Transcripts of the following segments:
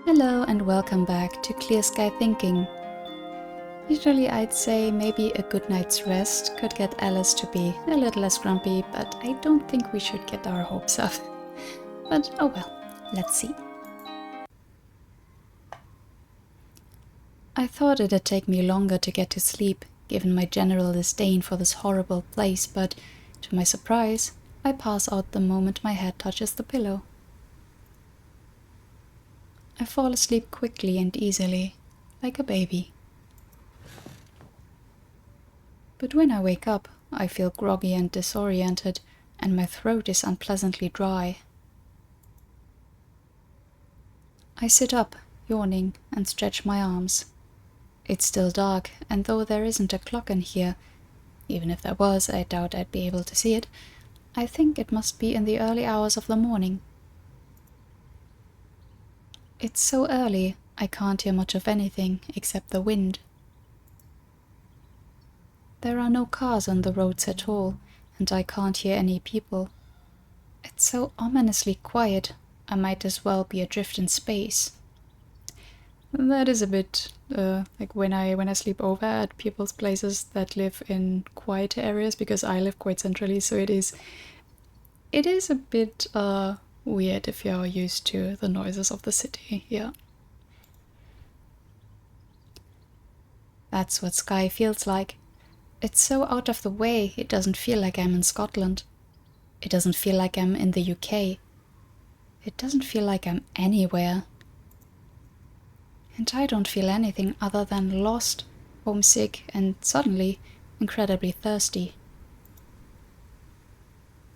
Hello and welcome back to Clear Skye Thinking. Usually I'd say maybe a good night's rest could get Alice to be a little less grumpy, but I don't think we should get our hopes up. But oh well, let's see. I thought it'd take me longer to get to sleep, given my general disdain for this horrible place, but to my surprise, I pass out the moment my head touches the pillow. I fall asleep quickly and easily, like a baby. But when I wake up, I feel groggy and disoriented, and my throat is unpleasantly dry. I sit up, yawning, and stretch my arms. It's still dark, and though there isn't a clock in here, even if there was, I doubt I'd be able to see it, I think it must be in the early hours of the morning. It's so early, I can't hear much of anything except the wind. There are no cars on the roads at all, and I can't hear any people. It's so ominously quiet, I might as well be adrift in space. That is a bit like when I sleep over at people's places that live in quieter areas, because I live quite centrally, so it is a bit weird if you're used to the noises of the city, yeah. That's what Skye feels like. It's so out of the way, it doesn't feel like I'm in Scotland. It doesn't feel like I'm in the UK. It doesn't feel like I'm anywhere. And I don't feel anything other than lost, homesick, and suddenly incredibly thirsty.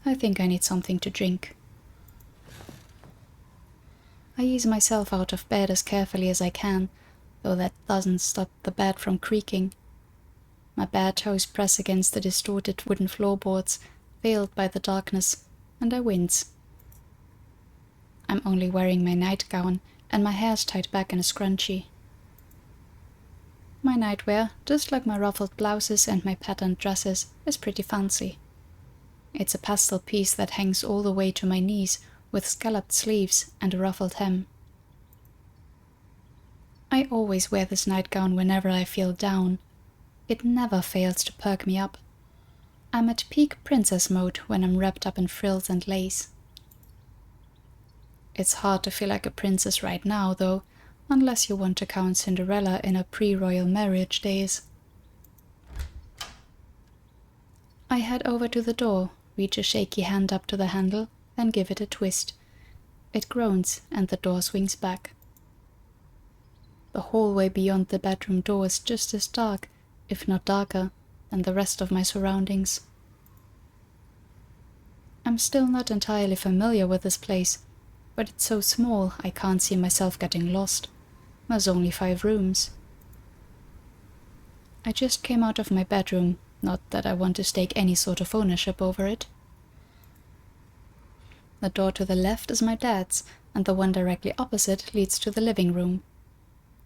I think I need something to drink. I ease myself out of bed as carefully as I can, though that doesn't stop the bed from creaking. My bare toes press against the distorted wooden floorboards, veiled by the darkness, and I wince. I'm only wearing my nightgown, and my hair's tied back in a scrunchie. My nightwear, just like my ruffled blouses and my patterned dresses, is pretty fancy. It's a pastel piece that hangs all the way to my knees, with scalloped sleeves and a ruffled hem. I always wear this nightgown whenever I feel down. It never fails to perk me up. I'm at peak princess mode when I'm wrapped up in frills and lace. It's hard to feel like a princess right now, though, unless you want to count Cinderella in her pre-royal marriage days. I head over to the door, reach a shaky hand up to the handle, then give it a twist. It groans, and the door swings back. The hallway beyond the bedroom door is just as dark, if not darker, than the rest of my surroundings. I'm still not entirely familiar with this place, but it's so small I can't see myself getting lost. There's only 5 rooms. I just came out of my bedroom, not that I want to stake any sort of ownership over it. The door to the left is my dad's, and the one directly opposite leads to the living room.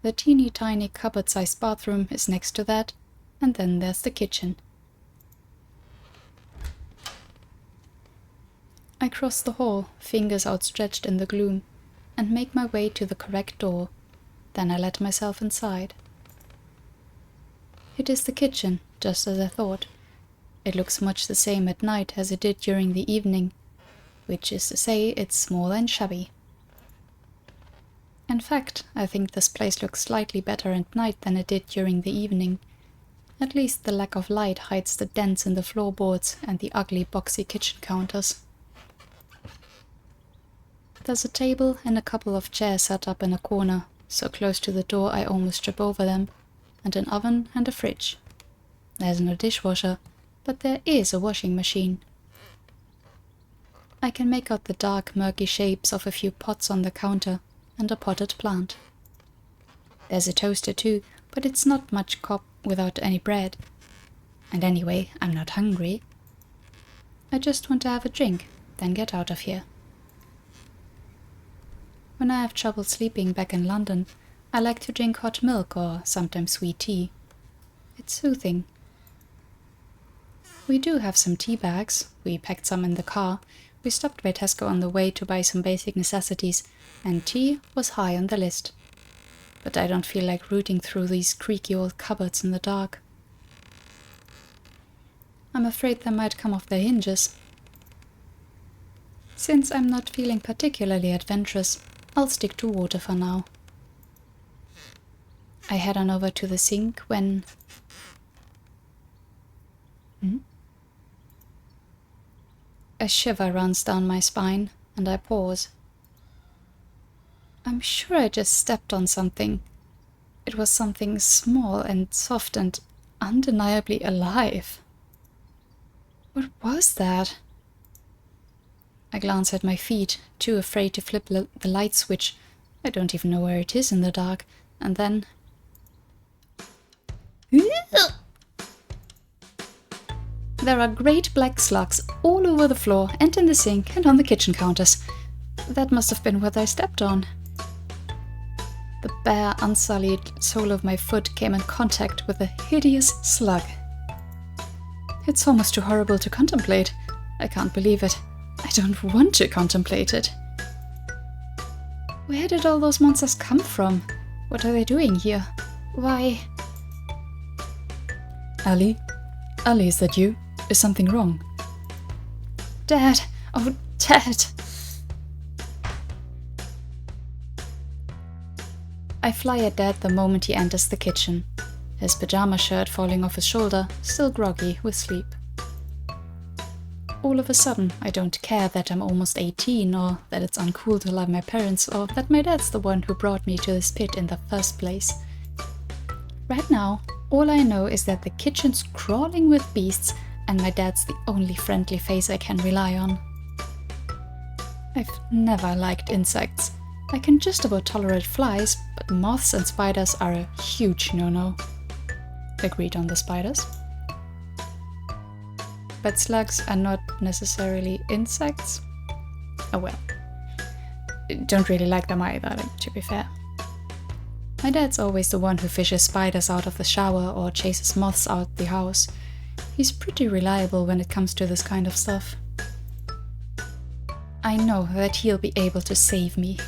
The teeny tiny cupboard-sized bathroom is next to that, and then there's the kitchen. I cross the hall, fingers outstretched in the gloom, and make my way to the correct door. Then I let myself inside. It is the kitchen, just as I thought. It looks much the same at night as it did during the evening, which is to say it's small and shabby. In fact, I think this place looks slightly better at night than it did during the evening. At least the lack of light hides the dents in the floorboards and the ugly boxy kitchen counters. There's a table and a couple of chairs set up in a corner, so close to the door I almost trip over them, and an oven and a fridge. There's no dishwasher, but there is a washing machine. I can make out the dark, murky shapes of a few pots on the counter, and a potted plant. There's a toaster too, but it's not much cob without any bread. And anyway, I'm not hungry. I just want to have a drink, then get out of here. When I have trouble sleeping back in London, I like to drink hot milk or sometimes sweet tea. It's soothing. We do have some tea bags. We packed some in the car. We stopped by Tesco on the way to buy some basic necessities, and tea was high on the list. but I don't feel like rooting through these creaky old cupboards in the dark. I'm afraid they might come off their hinges. Since I'm not feeling particularly adventurous, I'll stick to water for now. I head on over to the sink when... A shiver runs down my spine, and I pause. I'm sure I just stepped on something. It was something small and soft and undeniably alive. What was that? I glance at my feet, too afraid to flip the light switch. I don't even know where it is in the dark. And then... There are great black slugs all over the floor and in the sink and on the kitchen counters. That must have been what I stepped on. The bare, unsullied sole of my foot came in contact with a hideous slug. It's almost too horrible to contemplate. I can't believe it. I don't want to contemplate it. Where did all those monsters come from? What are they doing here? Why? Ali? Ali, is that you? Is something wrong? Dad! Oh, Dad! I fly at Dad the moment he enters the kitchen, his pajama shirt falling off his shoulder, still groggy with sleep. All of a sudden, I don't care that I'm almost 18, or that it's uncool to love my parents, or that my dad's the one who brought me to this pit in the first place. Right now, all I know is that the kitchen's crawling with beasts, and my dad's the only friendly face I can rely on. I've never liked insects. I can just about tolerate flies, but moths and spiders are a huge no-no. Agreed on the spiders. But slugs are not necessarily insects. Oh well. Don't really like them either, to be fair. My dad's always the one who fishes spiders out of the shower or chases moths out the house. He's pretty reliable when it comes to this kind of stuff. I know that he'll be able to save me.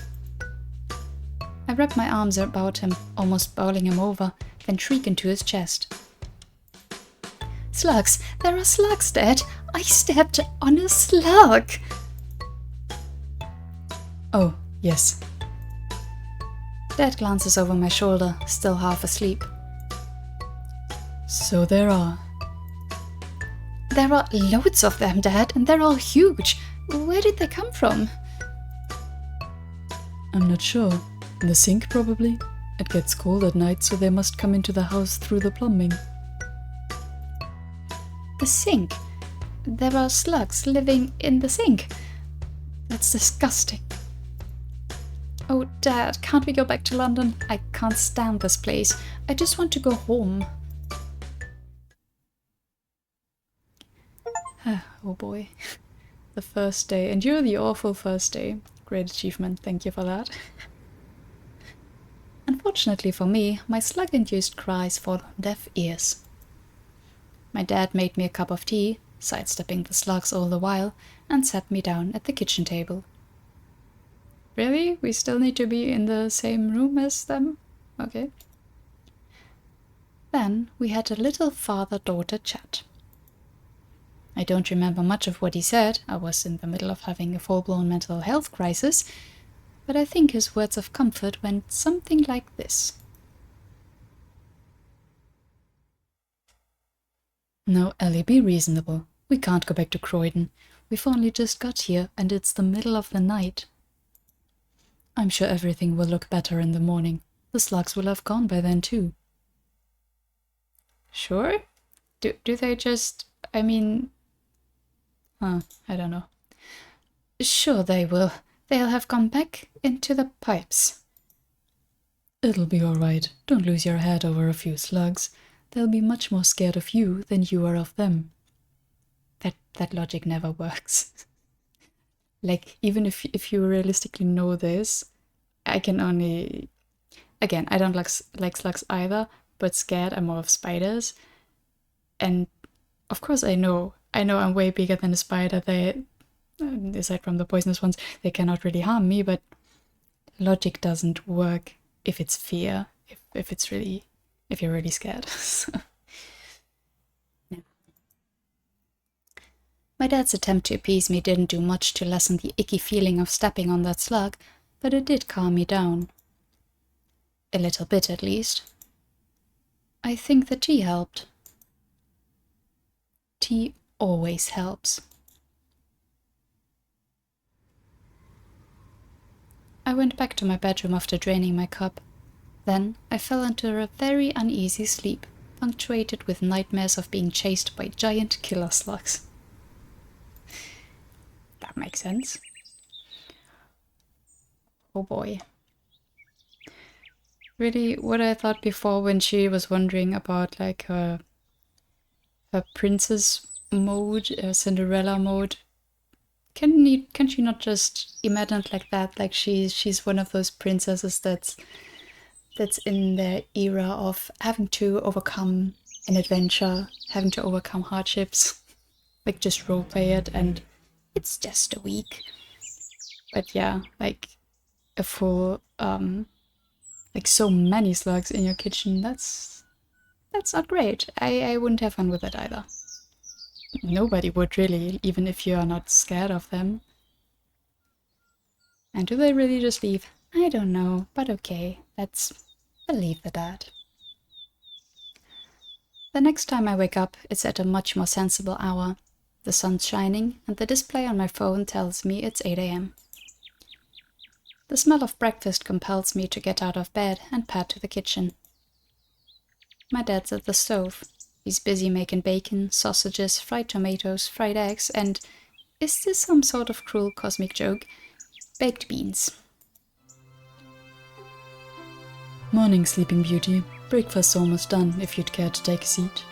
I wrap my arms about him, almost bowling him over, then shriek into his chest. Slugs! There are slugs, Dad! I stepped on a slug! Oh, yes. Dad glances over my shoulder, still half asleep. So there are. There are loads of them, Dad, and they're all huge. Where did they come from? I'm not sure. In the sink, probably. It gets cold at night, so they must come into the house through the plumbing. The sink? There are slugs living in the sink? That's disgusting. Oh, Dad, can't we go back to London? I can't stand this place. I just want to go home. Oh boy. The first day. And you're the awful first day. Great achievement. Thank you for that. Unfortunately for me, my slug-induced cries fall on deaf ears. My dad made me a cup of tea, sidestepping the slugs all the while, and sat me down at the kitchen table. Really? We still need to be in the same room as them? Okay. Then we had a little father-daughter chat. I don't remember much of what he said. I was in the middle of having a full-blown mental health crisis, but I think his words of comfort went something like this. No, Ellie, be reasonable. We can't go back to Croydon. We've only just got here, and it's the middle of the night. I'm sure everything will look better in the morning. The slugs will have gone by then too. Sure? Do they just... I mean... I don't know. Sure they will. They'll have gone back into the pipes. It'll be all right. Don't lose your head over a few slugs. They'll be much more scared of you than you are of them. That logic never works. Like, even if you realistically know this, I can only... Again, I don't like slugs either, but scared I'm more of spiders. And of course I know I'm way bigger than a spider. They, aside from the poisonous ones, they cannot really harm me, but logic doesn't work if it's fear, if you're really scared. So, yeah. My dad's attempt to appease me didn't do much to lessen the icky feeling of stepping on that slug, but it did calm me down. A little bit, at least. I think the tea helped. Tea always helps. I went back to my bedroom after draining my cup. Then I fell into a very uneasy sleep, punctuated with nightmares of being chased by giant killer slugs. That makes sense. Oh boy. Really, what I thought before when she was wondering about like her princess mode, Cinderella mode, can she not just imagine it like that? Like she's one of those princesses that's in their era of having to overcome an adventure, having to overcome hardships, like just roleplay it, and it's just a week. But yeah, like a full like so many slugs in your kitchen, that's not great. I wouldn't have fun with it either. Nobody would really, even if you are not scared of them. And do they really just leave? I don't know, but okay, let's believe the dad. The next time I wake up, it's at a much more sensible hour. The sun's shining, and the display on my phone tells me it's 8 a.m. The smell of breakfast compels me to get out of bed and pad to the kitchen. My dad's at the stove. He's busy making bacon, sausages, fried tomatoes, fried eggs, and, is this some sort of cruel cosmic joke, baked beans. Morning, Sleeping Beauty. Breakfast's almost done, if you'd care to take a seat.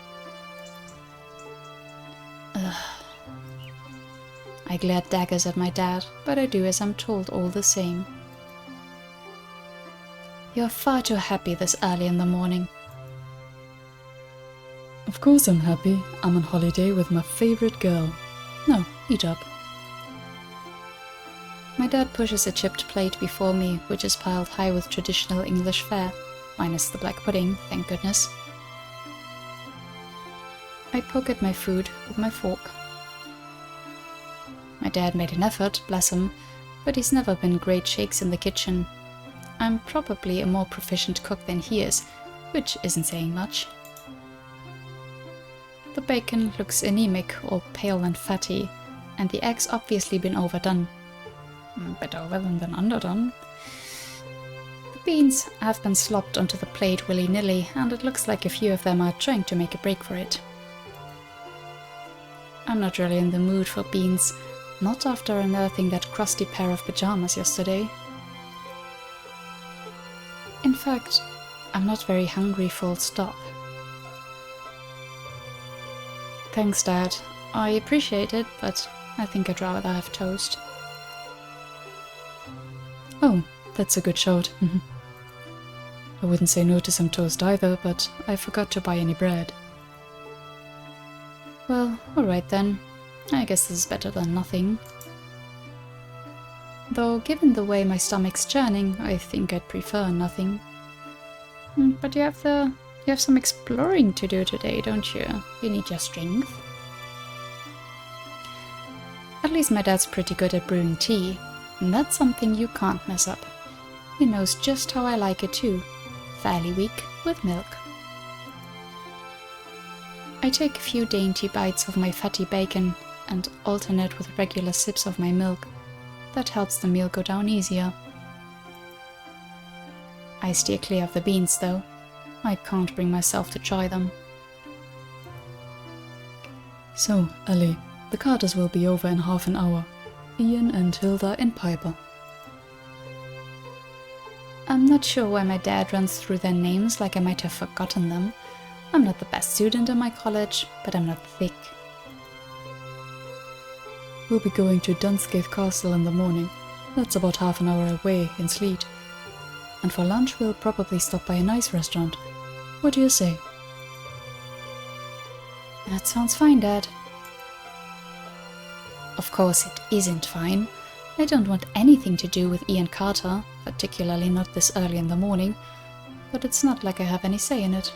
I glare daggers at my dad, but I do as I'm told all the same. You're far too happy this early in the morning. Of course I'm happy. I'm on holiday with my favorite girl. No, eat up. My dad pushes a chipped plate before me, which is piled high with traditional English fare, minus the black pudding, thank goodness. I poke at my food with my fork. My dad made an effort, bless him, but he's never been great shakes in the kitchen. I'm probably a more proficient cook than he is, which isn't saying much. The bacon looks anemic, all pale and fatty, and the eggs obviously been overdone. Better over than underdone. The beans have been slopped onto the plate willy-nilly, and it looks like a few of them are trying to make a break for it. I'm not really in the mood for beans, not after unearthing that crusty pair of pajamas yesterday. In fact, I'm not very hungry, full stop. Thanks, Dad. I appreciate it, but I think I'd rather have toast. Oh, that's a good shout. I wouldn't say no to some toast either, but I forgot to buy any bread. Well, alright then. I guess this is better than nothing. Though, given the way my stomach's churning, I think I'd prefer nothing. But you have some exploring to do today, don't you? You need your strength. At least my dad's pretty good at brewing tea, and that's something you can't mess up. He knows just how I like it too. Fairly weak, with milk. I take a few dainty bites of my fatty bacon and alternate with regular sips of my milk. That helps the meal go down easier. I steer clear of the beans though. I can't bring myself to try them. So, Ellie, the Carters will be over in half an hour. Ian and Hilda and Piper. I'm not sure why my dad runs through their names like I might have forgotten them. I'm not the best student in my college, but I'm not thick. We'll be going to Dunscape Castle in the morning. That's about half an hour away in Sleet. And for lunch we'll probably stop by a nice restaurant. What do you say? That sounds fine, Dad. Of course it isn't fine. I don't want anything to do with Ian Carter, particularly not this early in the morning, but it's not like I have any say in it.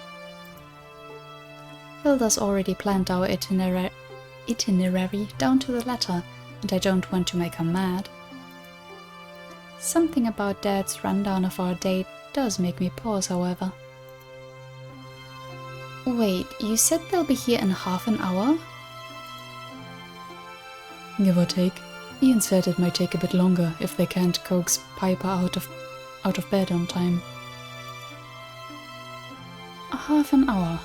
Hilda's already planned our itinerary down to the letter, and I don't want to make her mad. Something about Dad's rundown of our date does make me pause, however. Wait, you said they'll be here in half an hour? Give or take. Ian said it might take a bit longer if they can't coax Piper out of bed on time. Half an hour.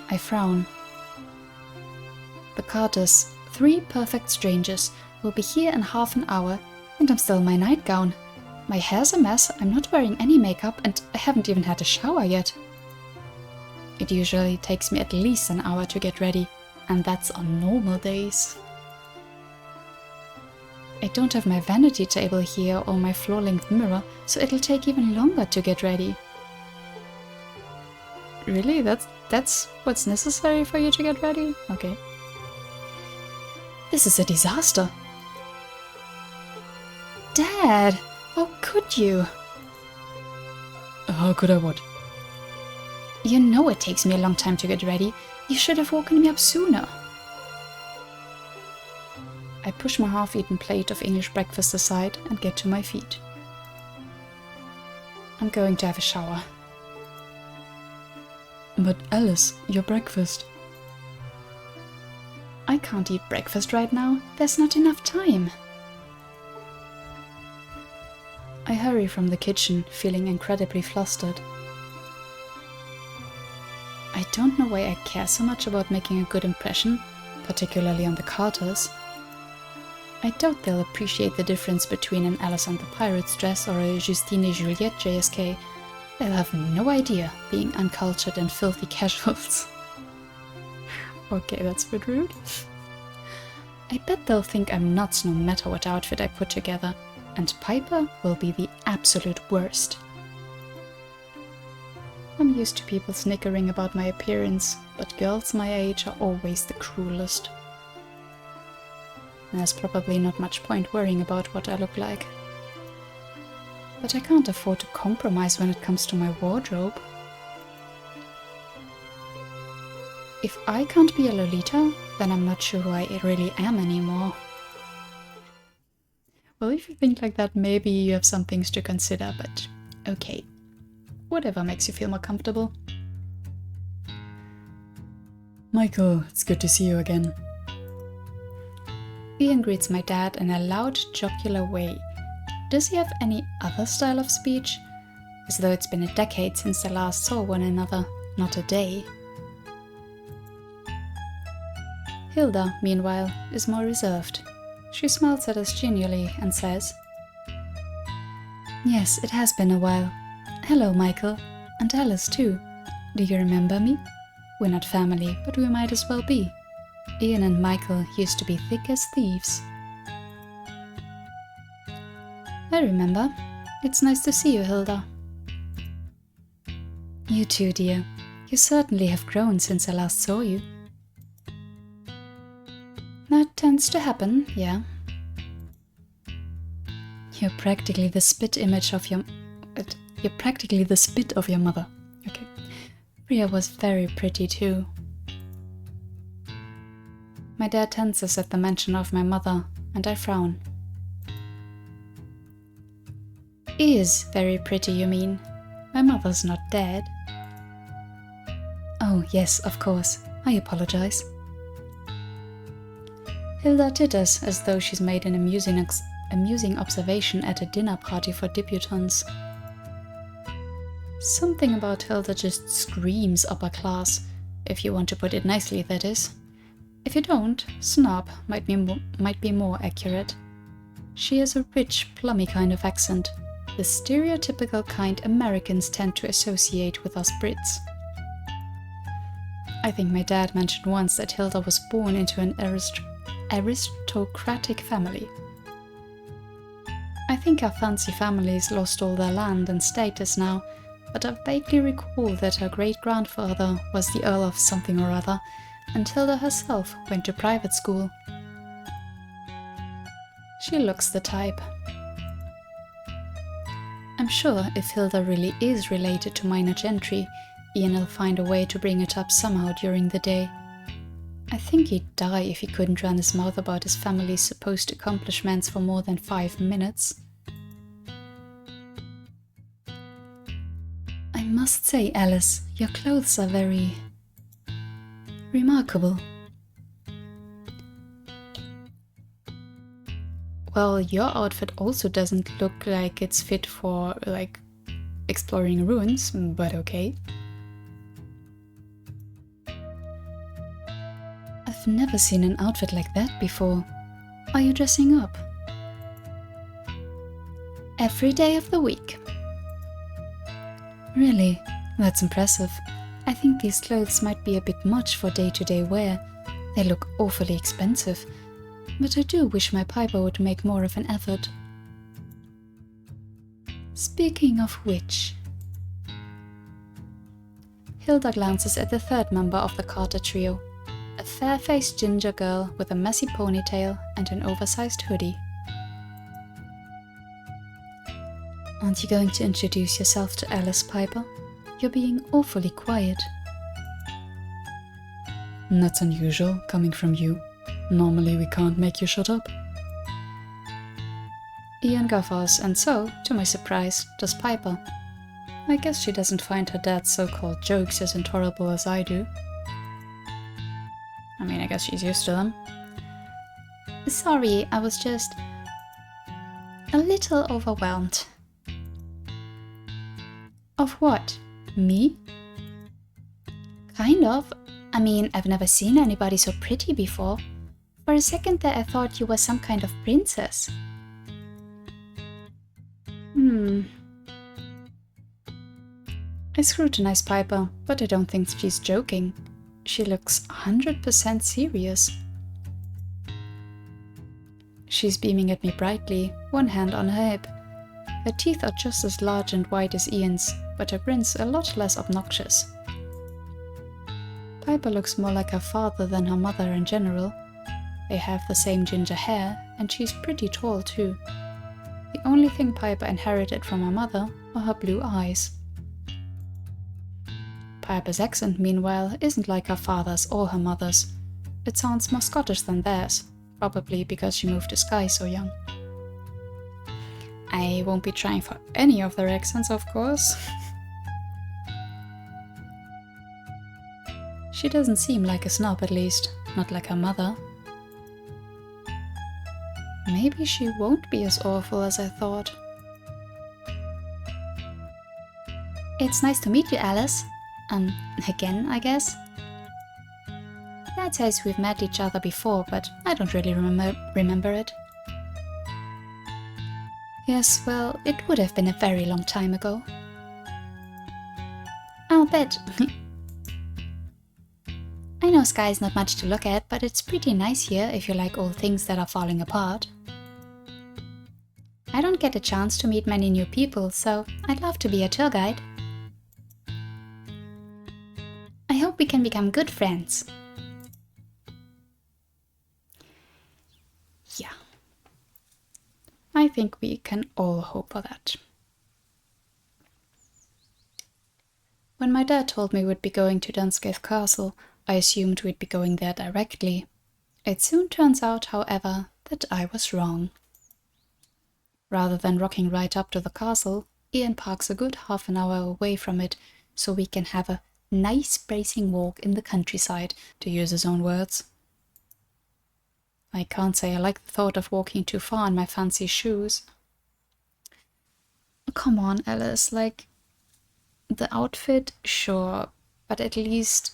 I frown. The Carters, 3 perfect strangers, will be here in half an hour, and I'm still in my nightgown. My hair's a mess, I'm not wearing any makeup, and I haven't even had a shower yet. It usually takes me at least an hour to get ready, and that's on normal days. I don't have my vanity table here or my floor-length mirror, so it'll take even longer to get ready. Really? That's what's necessary for you to get ready? Okay. This is a disaster. Dad, how could you? How could I what? You know it takes me a long time to get ready. You should have woken me up sooner. I push my half-eaten plate of English breakfast aside and get to my feet. I'm going to have a shower. But Alice, your breakfast. I can't eat breakfast right now. There's not enough time. I hurry from the kitchen, feeling incredibly flustered. I don't know why I care so much about making a good impression, particularly on the Carters. I doubt they'll appreciate the difference between an Alice and the Pirates dress or a Justine et Juliette JSK. They'll have no idea, being uncultured and filthy casuals. Okay, that's a bit rude. I bet they'll think I'm nuts no matter what outfit I put together, and Piper will be the absolute worst. I'm used to people snickering about my appearance, but girls my age are always the cruelest. There's probably not much point worrying about what I look like. But I can't afford to compromise when it comes to my wardrobe. If I can't be a Lolita, then I'm not sure who I really am anymore. Well, if you think like that, maybe you have some things to consider, but okay. Whatever makes you feel more comfortable. Michael, it's good to see you again. Ian greets my dad in a loud, jocular way. Does he have any other style of speech? As though it's been a decade since they last saw one another, not a day. Hilda, meanwhile, is more reserved. She smiles at us genially and says, "Yes, it has been a while. Hello, Michael. And Alice, too. Do you remember me? We're not family, but we might as well be. Ian and Michael used to be thick as thieves." I remember. It's nice to see you, Hilda. You too, dear. You certainly have grown since I last saw you. That tends to happen, yeah. You're practically the spit image of your... You're practically the spit of your mother. Okay. Ria was very pretty too. My dad tenses at the mention of my mother, and I frown. Is very pretty, you mean? My mother's not dead. Oh, yes, of course. I apologize. Hilda titters as though she's made an amusing observation at a dinner party for debutantes. Something about Hilda just screams upper class, if you want to put it nicely, that is. If you don't, snob might be more accurate. She has a rich, plummy kind of accent, the stereotypical kind Americans tend to associate with us Brits. I think my dad mentioned once that Hilda was born into an aristocratic family. I think our fancy families lost all their land and status now, but I vaguely recall that her great-grandfather was the Earl of something or other, and Hilda herself went to private school. She looks the type. I'm sure if Hilda really is related to minor gentry, Ian will find a way to bring it up somehow during the day. I think he'd die if he couldn't run his mouth about his family's supposed accomplishments for more than 5 minutes. I must say, Alice, your clothes are very remarkable. Well, your outfit also doesn't look like it's fit for, like, exploring ruins, but okay. I've never seen an outfit like that before. Are you dressing up? Every day of the week. Really? That's impressive. I think these clothes might be a bit much for day-to-day wear. They look awfully expensive. But I do wish my Piper would make more of an effort. Speaking of which... Hilda glances at the third member of the Carter trio, a fair-faced ginger girl with a messy ponytail and an oversized hoodie. Aren't you going to introduce yourself to Alice, Piper? You're being awfully quiet. That's unusual, coming from you. Normally we can't make you shut up. Ian guffers, and so, to my surprise, does Piper. I guess she doesn't find her dad's so-called jokes as intolerable as I do. I mean, I guess she's used to them. Sorry, I was just a little overwhelmed. Of what? Me? Kind of. I mean, I've never seen anybody so pretty before. For a second there I thought you were some kind of princess. I scrutinize Piper, but I don't think she's joking. She looks 100% serious. She's beaming at me brightly, one hand on her hip. Her teeth are just as large and white as Ian's, but her grin's a lot less obnoxious. Piper looks more like her father than her mother in general. They have the same ginger hair, and she's pretty tall too. The only thing Piper inherited from her mother are her blue eyes. Piper's accent, meanwhile, isn't like her father's or her mother's. It sounds more Scottish than theirs, probably because she moved to Skye so young. I won't be trying for any of their accents, of course. She doesn't seem like a snob, at least, not like her mother. Maybe she won't be as awful as I thought. It's nice to meet you, Alice. Again, I guess. Dad says we've met each other before, but I don't really remember it. Yes, well, it would have been a very long time ago. I'll bet. I know Skye's not much to look at, but it's pretty nice here if you like old things that are falling apart. I don't get a chance to meet many new people, so I'd love to be a tour guide. I hope we can become good friends. Yeah. I think we can all hope for that. When my dad told me we'd be going to Dunscath Castle, I assumed we'd be going there directly. It soon turns out, however, that I was wrong. Rather than rocking right up to the castle, Ian parks a good half an hour away from it, so we can have a nice bracing walk in the countryside, to use his own words. I can't say I like the thought of walking too far in my fancy shoes. Come on, Alice, like, the outfit, sure, but at least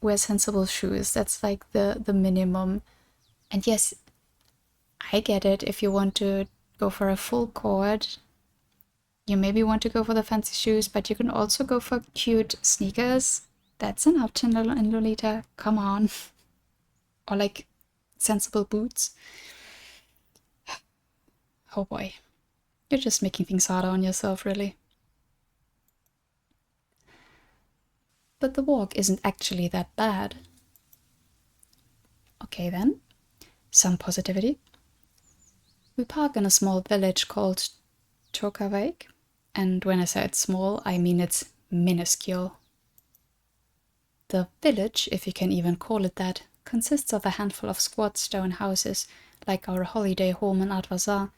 wear sensible shoes. That's like the minimum. And yes, I get it if you want to go for a full court. You maybe want to go for the fancy shoes, but you can also go for cute sneakers. That's an option in Lolita. Come on. Or like sensible boots. Oh boy. You're just making things harder on yourself, really. But the walk isn't actually that bad. Okay then. Some positivity. We park in a small village called Tokavik, and when I say it's small, I mean it's minuscule. The village, if you can even call it that, consists of a handful of squat stone houses, like our holiday home in Advazar,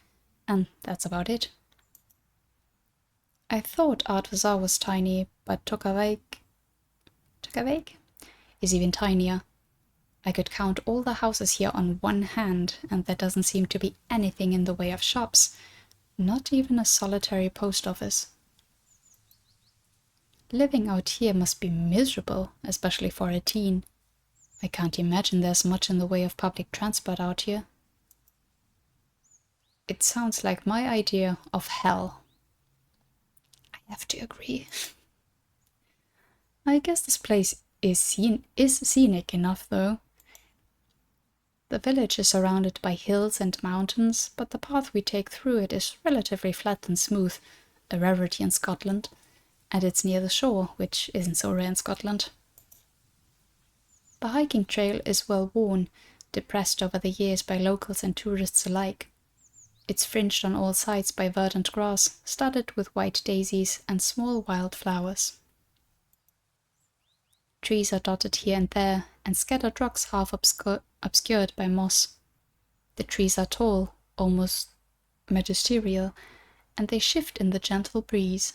and that's about it. I thought Advazar was tiny, but Tokavik is even tinier. I could count all the houses here on one hand, and there doesn't seem to be anything in the way of shops, not even a solitary post office. Living out here must be miserable, especially for a teen. I can't imagine there's much in the way of public transport out here. It sounds like my idea of hell. I have to agree. I guess this place is scenic enough, though. The village is surrounded by hills and mountains, but the path we take through it is relatively flat and smooth, a rarity in Scotland, and it's near the shore, which isn't so rare in Scotland. The hiking trail is well worn, depressed over the years by locals and tourists alike. It's fringed on all sides by verdant grass, studded with white daisies and small wild flowers. Trees are dotted here and there, and scattered rocks half obscured by moss. The trees are tall, almost magisterial, and they shift in the gentle breeze.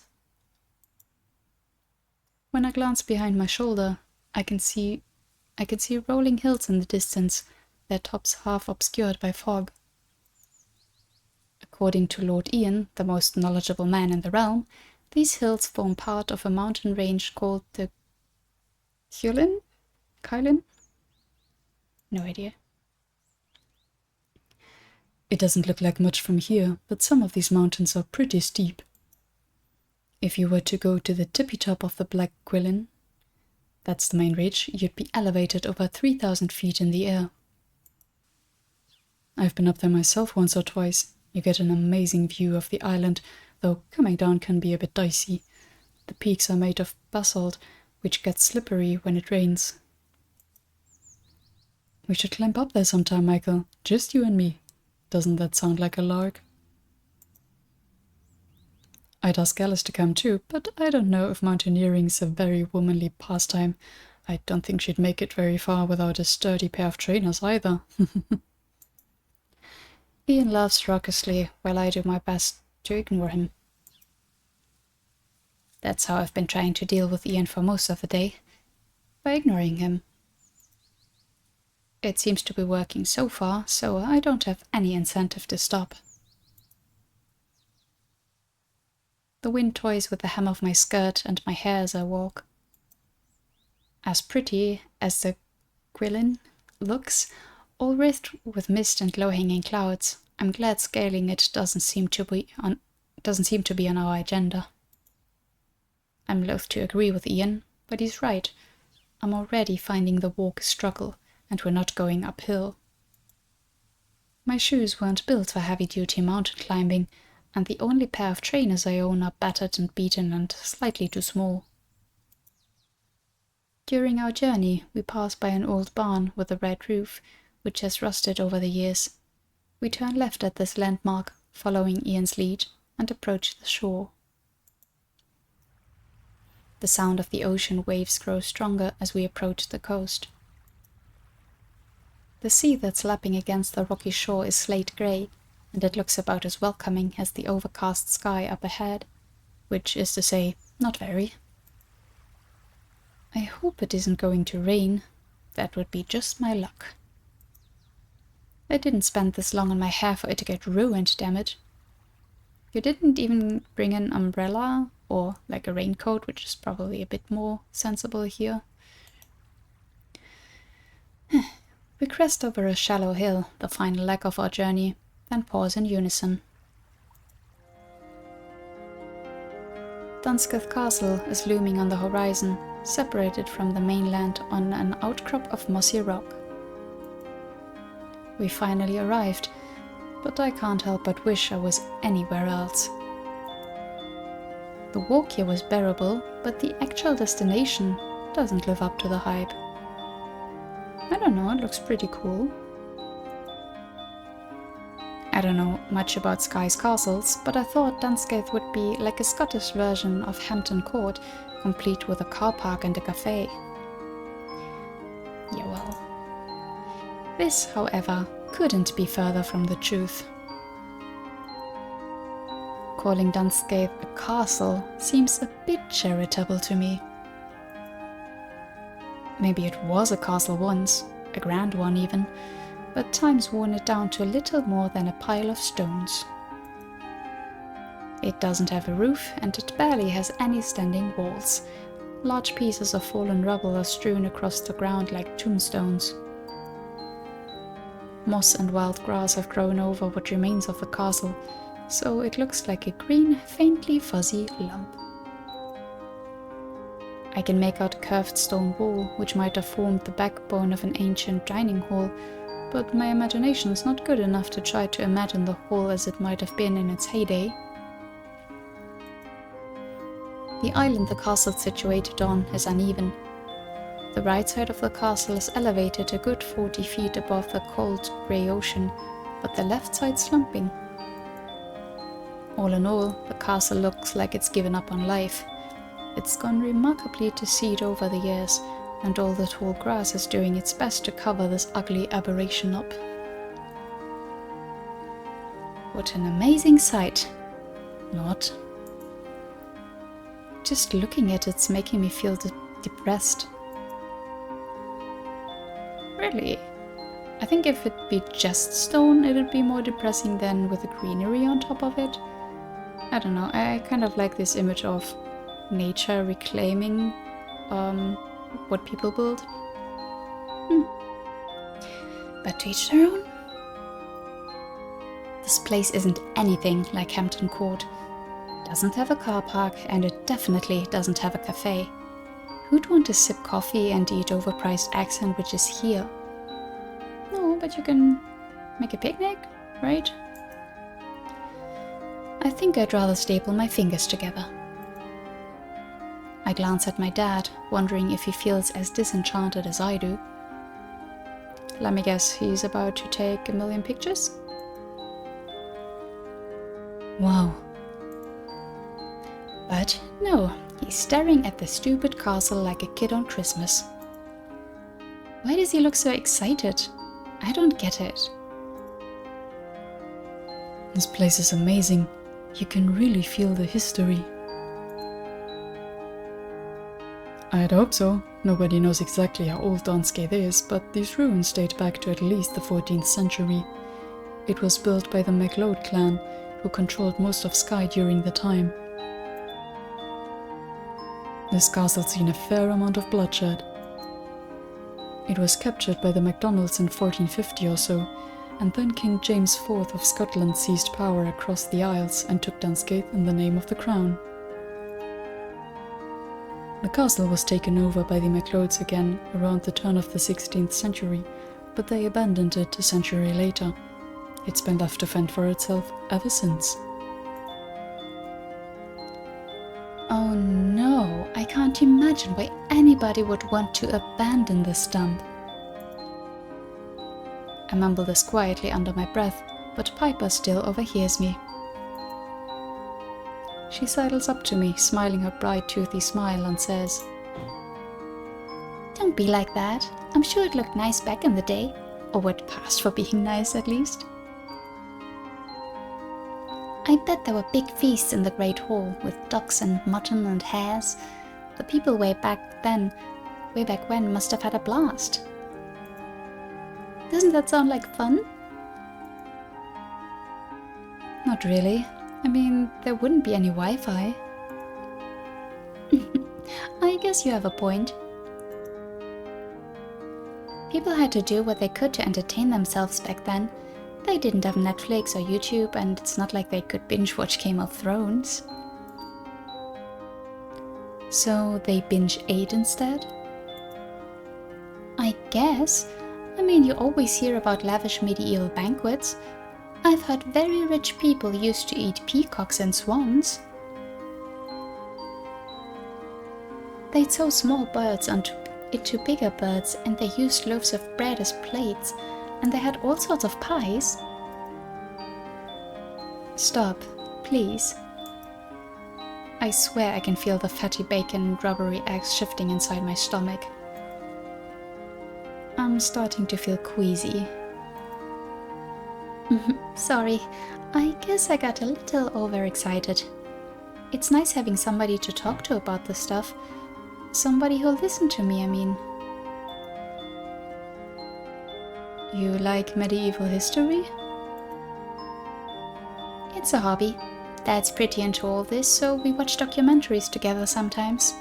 When I glance behind my shoulder, I can see rolling hills in the distance, their tops half obscured by fog. According to Lord Ian, the most knowledgeable man in the realm, these hills form part of a mountain range called the Kylin? No idea. It doesn't look like much from here, but some of these mountains are pretty steep. If you were to go to the tippy top of the Black Quillen, that's the main ridge, you'd be elevated over 3,000 feet in the air. I've been up there myself once or twice. You get an amazing view of the island, though coming down can be a bit dicey. The peaks are made of basalt, which gets slippery when it rains. We should climb up there sometime, Michael. Just you and me. Doesn't that sound like a lark? I'd ask Alice to come too, but I don't know if mountaineering's a very womanly pastime. I don't think she'd make it very far without a sturdy pair of trainers either. Ian laughs raucously while I do my best to ignore him. That's how I've been trying to deal with Ian for most of the day, by ignoring him. It seems to be working so far, so I don't have any incentive to stop. The wind toys with the hem of my skirt and my hair as I walk. As pretty as the Quillen looks, all wreathed with mist and low-hanging clouds, I'm glad scaling it doesn't seem to be on our agenda. I'm loath to agree with Ian, but he's right. I'm already finding the walk a struggle, and we're not going uphill. My shoes weren't built for heavy-duty mountain climbing, and the only pair of trainers I own are battered and beaten and slightly too small. During our journey, we pass by an old barn with a red roof, which has rusted over the years. We turn left at this landmark, following Ian's lead, and approach the shore. The sound of the ocean waves grows stronger as we approach the coast. The sea that's lapping against the rocky shore is slate grey, and it looks about as welcoming as the overcast sky up ahead, which is to say, not very. I hope it isn't going to rain. That would be just my luck. I didn't spend this long on my hair for it to get ruined, damn it. You didn't even bring an umbrella, or like a raincoat, which is probably a bit more sensible here. We crest over a shallow hill, the final leg of our journey, then pause in unison. Dunsketh Castle is looming on the horizon, separated from the mainland on an outcrop of mossy rock. We finally arrived, but I can't help but wish I was anywhere else. The walk here was bearable, but the actual destination doesn't live up to the hype. I don't know, it looks pretty cool. I don't know much about Skye's castles, but I thought Dunscaith would be like a Scottish version of Hampton Court, complete with a car park and a cafe. Yeah, well. This, however, couldn't be further from the truth. Calling Dunscaith a castle seems a bit charitable to me. Maybe it was a castle once, a grand one even, but time's worn it down to little more than a pile of stones. It doesn't have a roof, and it barely has any standing walls. Large pieces of fallen rubble are strewn across the ground like tombstones. Moss and wild grass have grown over what remains of the castle, so it looks like a green, faintly fuzzy lump. I can make out a curved stone wall, which might have formed the backbone of an ancient dining hall, but my imagination is not good enough to try to imagine the hall as it might have been in its heyday. The island the castle is situated on is uneven. The right side of the castle is elevated a good 40 feet above the cold grey ocean, but the left side slumping. All in all, the castle looks like it's given up on life. It's gone remarkably to seed over the years, and all the tall grass is doing its best to cover this ugly aberration up. What an amazing sight! Not. Just looking at it's making me feel depressed. Really? I think if it'd be just stone, it'd be more depressing than with the greenery on top of it. I don't know, I kind of like this image of nature reclaiming what people build. But to each their own. This place isn't anything like Hampton Court. It doesn't have a car park, and it definitely doesn't have a cafe. Who'd want to sip coffee and eat overpriced egg sandwiches here? No, but you can make a picnic, right? I think I'd rather staple my fingers together. I glance at my dad, wondering if he feels as disenchanted as I do. Let me guess, he's about to take a million pictures? Wow. But no, he's staring at the stupid castle like a kid on Christmas. Why does he look so excited? I don't get it. This place is amazing. You can really feel the history. I'd hope so. Nobody knows exactly how old Dunscaith is, but these ruins date back to at least the 14th century. It was built by the MacLeod clan, who controlled most of Skye during the time. This castle's seen a fair amount of bloodshed. It was captured by the MacDonalds in 1450 or so, and then King James IV of Scotland seized power across the Isles and took Dunscaith in the name of the Crown. The castle was taken over by the MacLeods again around the turn of the 16th century, but they abandoned it a century later. It's been left to fend for itself ever since. Oh no, I can't imagine why anybody would want to abandon this dump. I mumble this quietly under my breath, but Piper still overhears me. She sidles up to me, smiling her bright, toothy smile, and says, "Don't be like that. I'm sure it looked nice back in the day, or what passed for being nice at least." I bet there were big feasts in the Great Hall, with ducks and mutton and hares. The people way back when must have had a blast. Doesn't that sound like fun? Not really. I mean, there wouldn't be any Wi-Fi. I guess you have a point. People had to do what they could to entertain themselves back then. They didn't have Netflix or YouTube, and it's not like they could binge-watch Game of Thrones. So they binge-ate instead? I guess. I mean, you always hear about lavish medieval banquets. I've heard very rich people used to eat peacocks and swans. They'd sew small birds into bigger birds, and they used loaves of bread as plates, and they had all sorts of pies. Stop, please. I swear I can feel the fatty bacon and rubbery eggs shifting inside my stomach. I'm starting to feel queasy. Sorry, I guess I got a little overexcited. It's nice having somebody to talk to about this stuff. Somebody who'll listen to me, I mean. You like medieval history? It's a hobby. Dad's pretty into all this, so we watch documentaries together sometimes.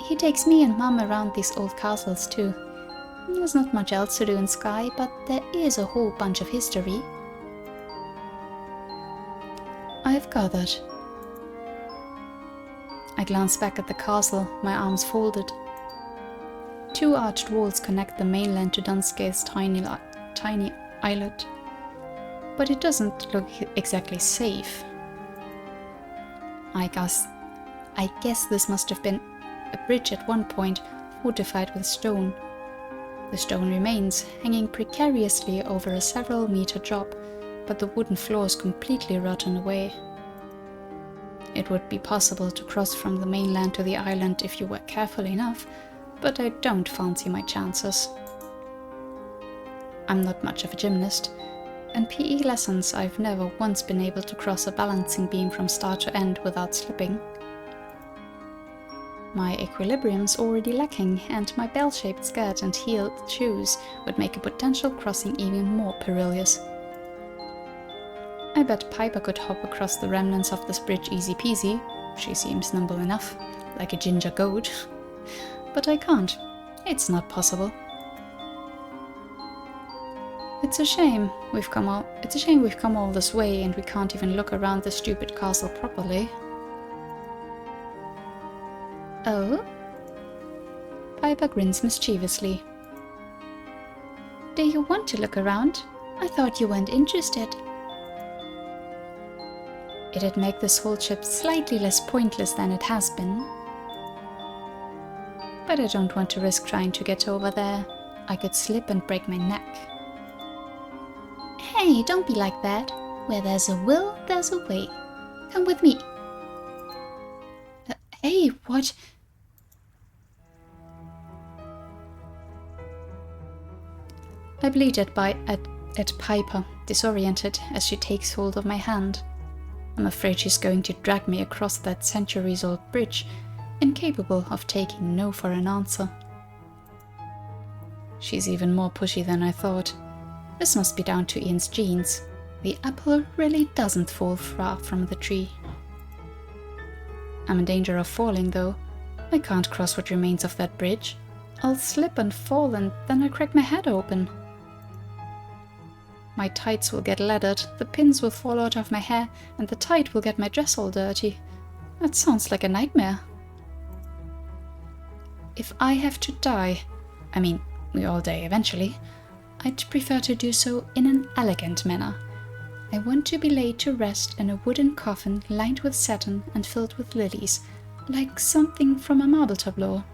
He takes me and Mum around these old castles too. There's not much else to do in Skye, but there is a whole bunch of history. I've gathered. I glance back at the castle, my arms folded. 2 arched walls connect the mainland to Dunscath's tiny islet. But it doesn't look exactly safe. I guess this must have been a bridge at one point, fortified with stone. The stone remains, hanging precariously over a several-meter drop, but the wooden floor is completely rotten away. It would be possible to cross from the mainland to the island if you were careful enough, but I don't fancy my chances. I'm not much of a gymnast. In PE lessons, I've never once been able to cross a balancing beam from start to end without slipping. My equilibrium's already lacking, and my bell-shaped skirt and heeled shoes would make a potential crossing even more perilous. I bet Piper could hop across the remnants of this bridge easy peasy. She seems nimble enough, like a ginger goat. But I can't. It's not possible. It's a shame we've come all this way and we can't even look around the stupid castle properly. Oh? Piper grins mischievously. Do you want to look around? I thought you weren't interested. It'd make this whole trip slightly less pointless than it has been. But I don't want to risk trying to get over there. I could slip and break my neck. Hey, don't be like that. Where there's a will, there's a way. Come with me. Hey, what? I bleat at Piper, disoriented, as she takes hold of my hand. I'm afraid she's going to drag me across that centuries-old bridge, incapable of taking no for an answer. She's even more pushy than I thought. This must be down to Ian's genes. The apple really doesn't fall far from the tree. I'm in danger of falling, though. I can't cross what remains of that bridge. I'll slip and fall, and then I'll crack my head open. My tights will get leathered, the pins will fall out of my hair, and the tide will get my dress all dirty. That sounds like a nightmare. If I have to die, I mean, we all die eventually, I'd prefer to do so in an elegant manner. I want to be laid to rest in a wooden coffin lined with satin and filled with lilies, like something from a marble tableau.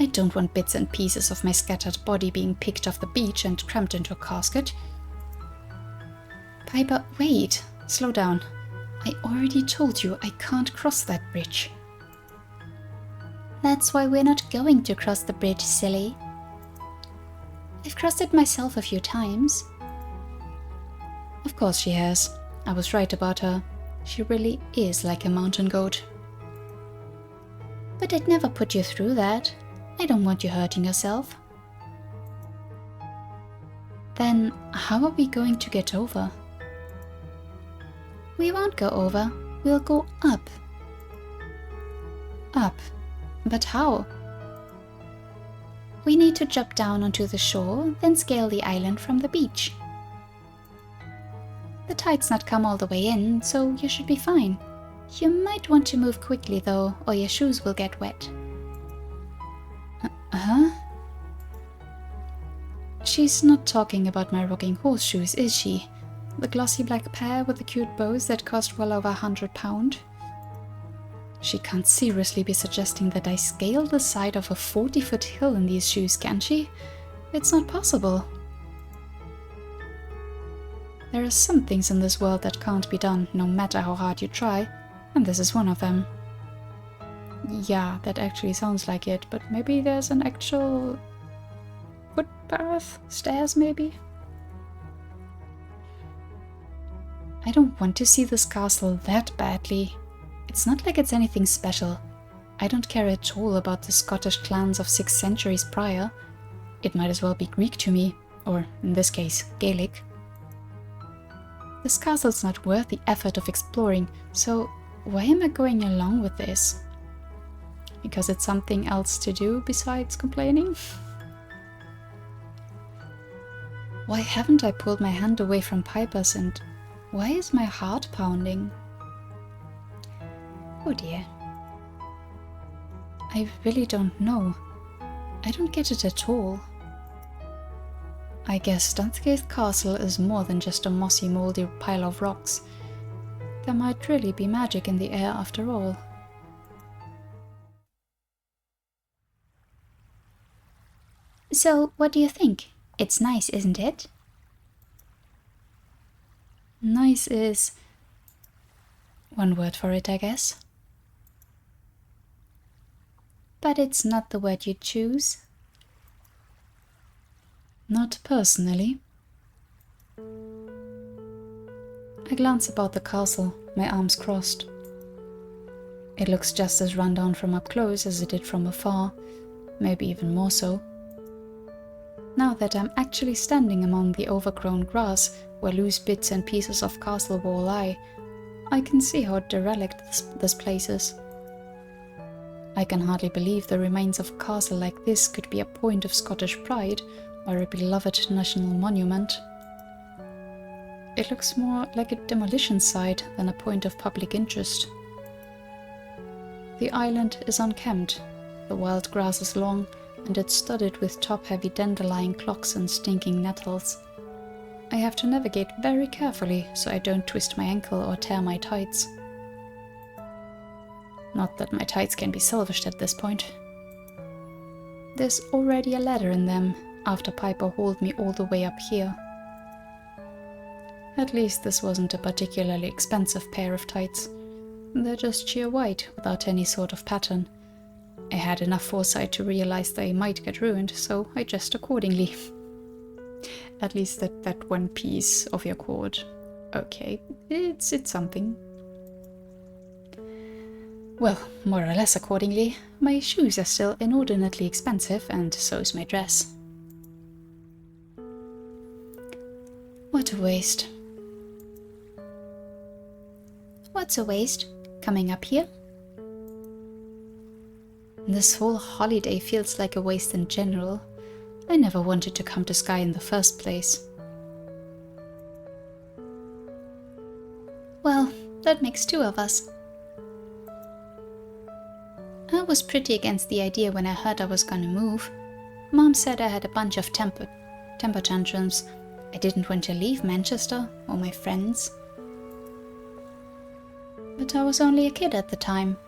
I don't want bits and pieces of my scattered body being picked off the beach and crammed into a casket. Piper, wait! Slow down. I already told you I can't cross that bridge. That's why we're not going to cross the bridge, silly. I've crossed it myself a few times. Of course she has. I was right about her. She really is like a mountain goat. But I'd never put you through that. I don't want you hurting yourself. Then how are we going to get over? We won't go over. We'll go up. Up? But how? We need to jump down onto the shore, then scale the island from the beach. The tide's not come all the way in, so you should be fine. You might want to move quickly though, or your shoes will get wet. Huh? She's not talking about my rocking horseshoes, is she? The glossy black pair with the cute bows that cost well over £100? She can't seriously be suggesting that I scale the side of a 40-foot hill in these shoes, can she? It's not possible. There are some things in this world that can't be done, no matter how hard you try, and this is one of them. Yeah, that actually sounds like it, but maybe there's an actual footpath? Stairs, maybe? I don't want to see this castle that badly. It's not like it's anything special. I don't care at all about the Scottish clans of 6 centuries prior. It might as well be Greek to me, or in this case, Gaelic. This castle's not worth the effort of exploring, so why am I going along with this? Because it's something else to do besides complaining? Why haven't I pulled my hand away from Piper's, and why is my heart pounding? Oh dear. I really don't know. I don't get it at all. I guess Dunsgaith Castle is more than just a mossy, mouldy pile of rocks. There might really be magic in the air after all. So, what do you think? It's nice, isn't it? Nice is one word for it, I guess. But it's not the word you choose. Not personally. I glance about the castle, my arms crossed. It looks just as run down from up close as it did from afar, maybe even more so. Now that I'm actually standing among the overgrown grass where loose bits and pieces of castle wall lie, I can see how derelict this place is. I can hardly believe the remains of a castle like this could be a point of Scottish pride or a beloved national monument. It looks more like a demolition site than a point of public interest. The island is unkempt, the wild grass is long, and it's studded with top-heavy dandelion clocks and stinking nettles. I have to navigate very carefully so I don't twist my ankle or tear my tights. Not that my tights can be salvaged at this point. There's already a ladder in them, after Piper hauled me all the way up here. At least this wasn't a particularly expensive pair of tights. They're just sheer white, without any sort of pattern. I had enough foresight to realize they might get ruined, so I dressed accordingly. At least that one piece of your cord. Okay, it's something. Well, more or less accordingly. My shoes are still inordinately expensive, and so is my dress. What a waste. What's a waste? Coming up here? This whole holiday feels like a waste in general. I never wanted to come to Skye in the first place. Well, that makes 2 of us. I was pretty against the idea when I heard I was gonna move. Mom said I had a bunch of temper tantrums. I didn't want to leave Manchester or my friends. But I was only a kid at the time.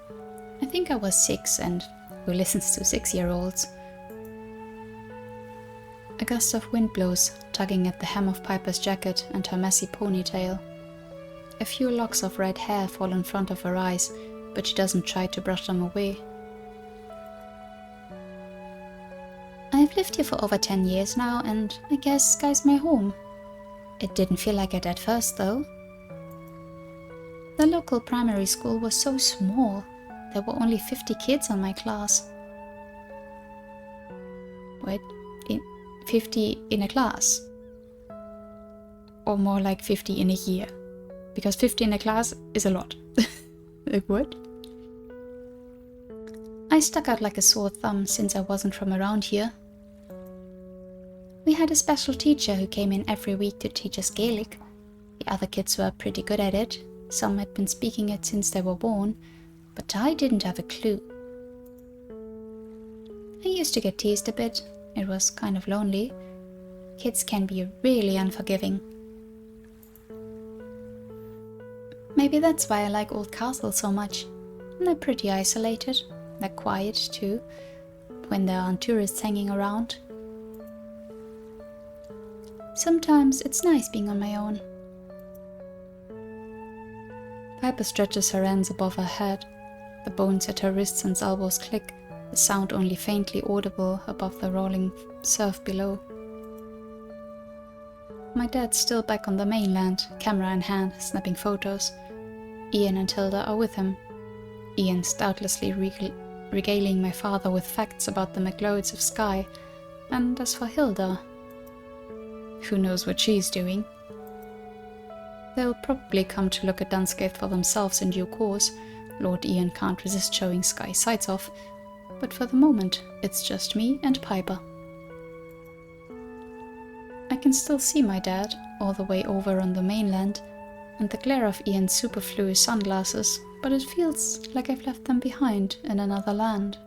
I think I was 6, and who listens to 6-year-olds? A gust of wind blows, tugging at the hem of Piper's jacket and her messy ponytail. A few locks of red hair fall in front of her eyes, but she doesn't try to brush them away. I've lived here for over 10 years now, and I guess Skye's my home. It didn't feel like it at first, though. The local primary school was so small. There were only 50 kids in my class. Wait, 50 in a class? Or more like 50 in a year? Because 50 in a class is a lot. Like what? I stuck out like a sore thumb since I wasn't from around here. We had a special teacher who came in every week to teach us Gaelic. The other kids were pretty good at it. Some had been speaking it since they were born, but I didn't have a clue. I used to get teased a bit. It was kind of lonely. Kids can be really unforgiving. Maybe that's why I like old castles so much. They're pretty isolated. They're quiet too, when there aren't tourists hanging around. Sometimes it's nice being on my own. Piper stretches her hands above her head. The bones at her wrists and elbows click, the sound only faintly audible above the rolling surf below. My dad's still back on the mainland, camera in hand, snapping photos. Ian and Hilda are with him. Ian's doubtlessly regaling my father with facts about the McLeods of Skye, and as for Hilda, who knows what she's doing? They'll probably come to look at Dunscape for themselves in due course. Lord Ian can't resist showing Skye sights off, but for the moment, it's just me and Piper. I can still see my dad, all the way over on the mainland, and the glare of Ian's superfluous sunglasses, but it feels like I've left them behind in another land.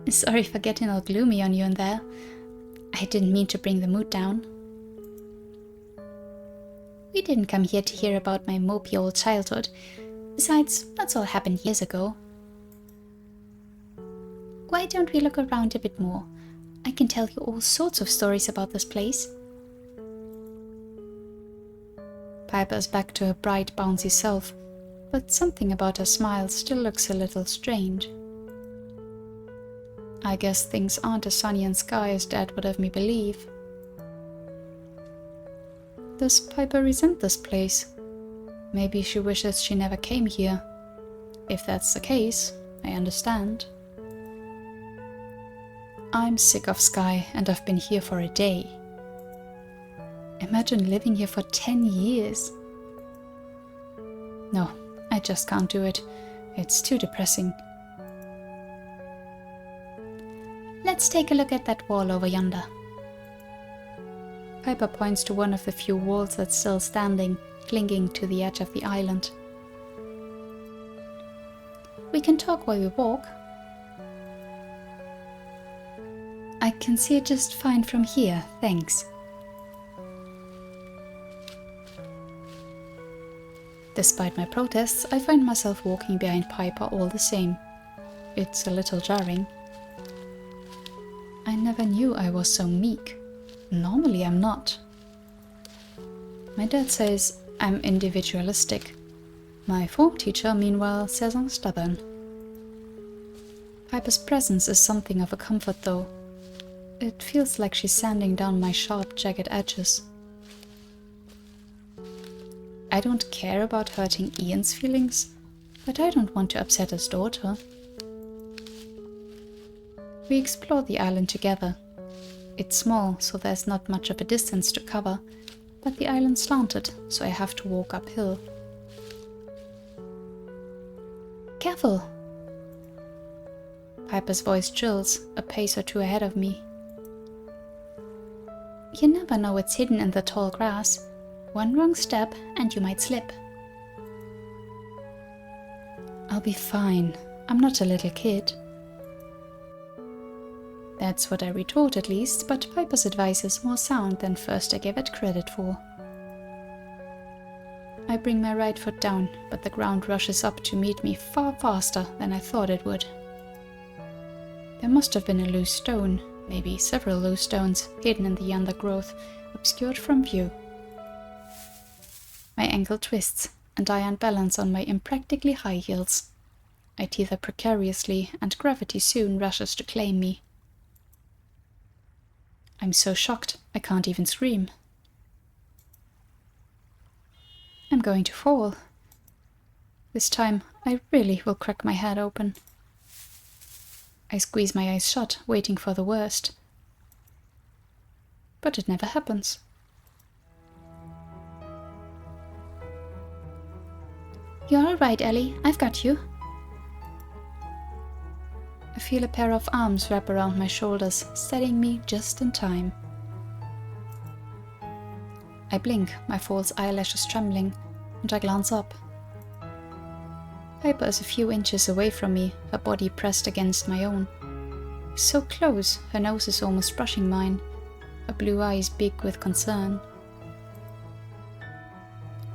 Sorry for getting all gloomy on you in there. I didn't mean to bring the mood down. We didn't come here to hear about my mopey old childhood. Besides, that's all happened years ago. Why don't we look around a bit more? I can tell you all sorts of stories about this place. Piper's back to her bright, bouncy self, but something about her smile still looks a little strange. I guess things aren't as sunny in Skye as Dad would have me believe. Does Piper resent this place? Maybe she wishes she never came here. If that's the case, I understand. I'm sick of Skye, and I've been here for a day. Imagine living here for 10 years. No, I just can't do it. It's too depressing. Let's take a look at that wall over yonder. Piper points to one of the few walls that's still standing, clinging to the edge of the island. We can talk while we walk. I can see it just fine from here, thanks. Despite my protests, I find myself walking behind Piper all the same. It's a little jarring. I never knew I was so meek. Normally I'm not. My dad says I'm individualistic. My form teacher, meanwhile, says I'm stubborn. Piper's presence is something of a comfort, though. It feels like she's sanding down my sharp, jagged edges. I don't care about hurting Ian's feelings, but I don't want to upset his daughter. We explore the island together. It's small, so there's not much of a distance to cover, but the island's slanted, so I have to walk uphill. Careful! Piper's voice chills, a pace or two ahead of me. You never know what's hidden in the tall grass. One wrong step and you might slip. I'll be fine. I'm not a little kid. That's what I retort at least, but Piper's advice is more sound than first I gave it credit for. I bring my right foot down, but the ground rushes up to meet me far faster than I thought it would. There must have been a loose stone, maybe several loose stones, hidden in the undergrowth, obscured from view. My ankle twists, and I unbalance on my impractically high heels. I tether precariously, and gravity soon rushes to claim me. I'm so shocked, I can't even scream. I'm going to fall. This time, I really will crack my head open. I squeeze my eyes shut, waiting for the worst. But it never happens. You're all right, Ellie. I've got you. I feel a pair of arms wrap around my shoulders, steadying me just in time. I blink, my false eyelashes trembling, and I glance up. Piper is a few inches away from me, her body pressed against my own. So close, her nose is almost brushing mine, her blue eyes big with concern.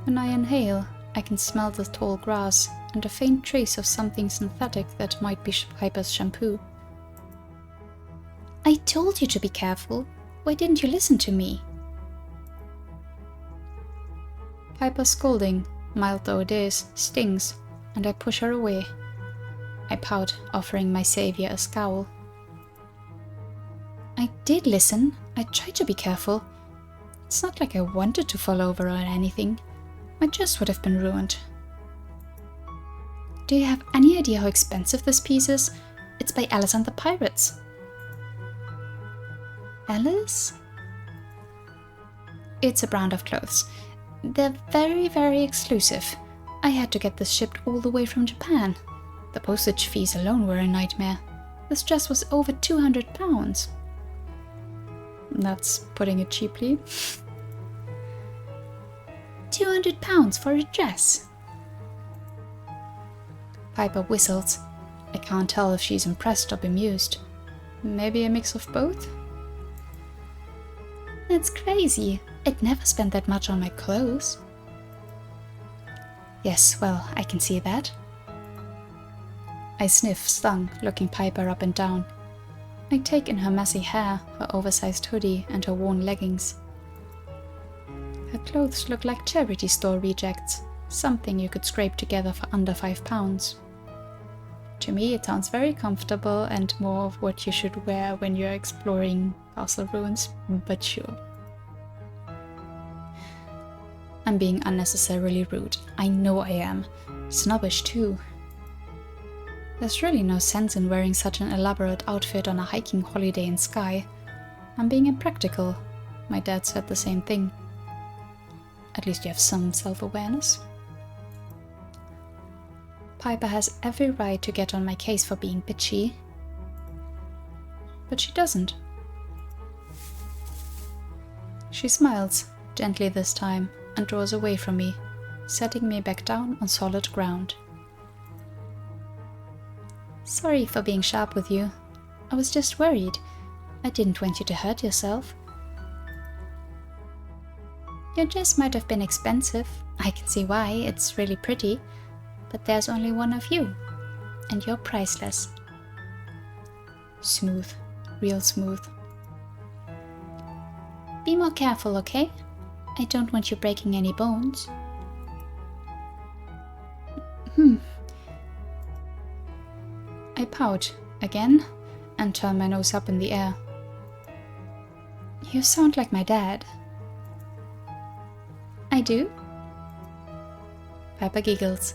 When I inhale, I can smell the tall grass and a faint trace of something synthetic that might be Piper's shampoo. I told you to be careful. Why didn't you listen to me? Piper's scolding, mild though it is, stings, and I push her away. I pout, offering my savior a scowl. I did listen. I tried to be careful. It's not like I wanted to fall over or anything. My dress would have been ruined. Do you have any idea how expensive this piece is? It's by Alice and the Pirates. Alice? It's a brand of clothes. They're very, very exclusive. I had to get this shipped all the way from Japan. The postage fees alone were a nightmare. This dress was over £200. That's putting it cheaply. £200 for a dress? Piper whistles. I can't tell if she's impressed or bemused. Maybe a mix of both? That's crazy. I'd never spent that much on my clothes. Yes, well, I can see that. I sniff, stung, looking Piper up and down. I take in her messy hair, her oversized hoodie, and her worn leggings. Her clothes look like charity store rejects, something you could scrape together for under £5. To me, it sounds very comfortable and more of what you should wear when you're exploring castle ruins, but sure. I'm being unnecessarily rude. I know I am. Snobbish too. There's really no sense in wearing such an elaborate outfit on a hiking holiday in Skye. I'm being impractical. My dad said the same thing. At least you have some self-awareness. Piper has every right to get on my case for being bitchy. But she doesn't. She smiles, gently this time, and draws away from me, setting me back down on solid ground. Sorry for being sharp with you. I was just worried. I didn't want you to hurt yourself. Your dress might have been expensive. I can see why, it's really pretty. But there's only one of you. And you're priceless. Smooth. Real smooth. Be more careful, okay? I don't want you breaking any bones. I pout, again, and turn my nose up in the air. You sound like my dad. I do? Piper giggles.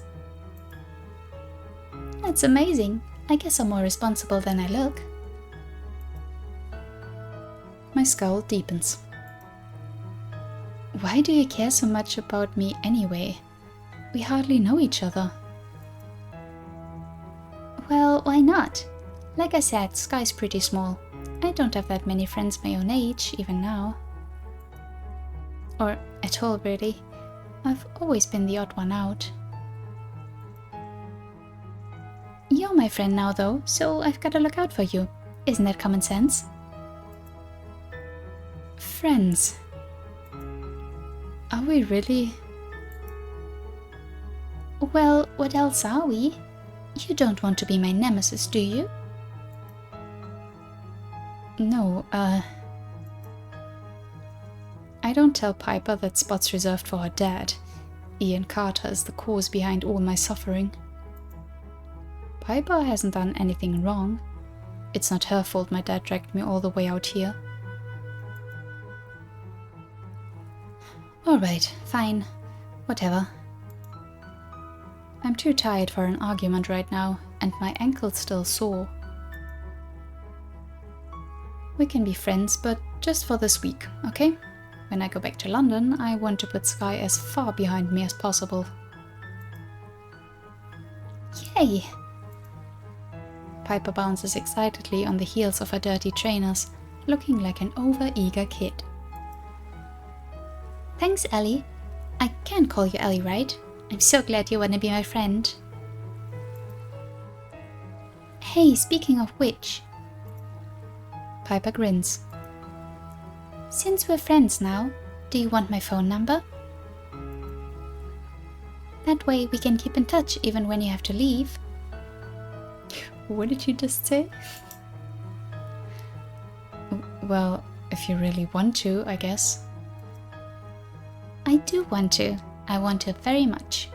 That's amazing. I guess I'm more responsible than I look. My scowl deepens. Why do you care so much about me anyway? We hardly know each other. Well, why not? Like I said, Skye's pretty small. I don't have that many friends my own age, even now. Or at all, really. I've always been the odd one out. You're my friend now, though, so I've got to look out for you. Isn't that common sense? Friends. Are we really? Well, what else are we? You don't want to be my nemesis, do you? No, I don't tell Piper that spot's reserved for her dad. Ian Carter is the cause behind all my suffering. Piper hasn't done anything wrong. It's not her fault my dad dragged me all the way out here. Alright, fine. Whatever. I'm too tired for an argument right now, and my ankle's still sore. We can be friends, but just for this week, okay? When I go back to London, I want to put Skye as far behind me as possible. Yay! Piper bounces excitedly on the heels of her dirty trainers, looking like an over-eager kid. Thanks, Ellie. I can call you Ellie, right? I'm so glad you want to be my friend. Hey, speaking of which... Piper grins. Since we're friends now, do you want my phone number? That way we can keep in touch even when you have to leave. What did you just say? Well, if you really want to, I guess. I do want to. I want to very much.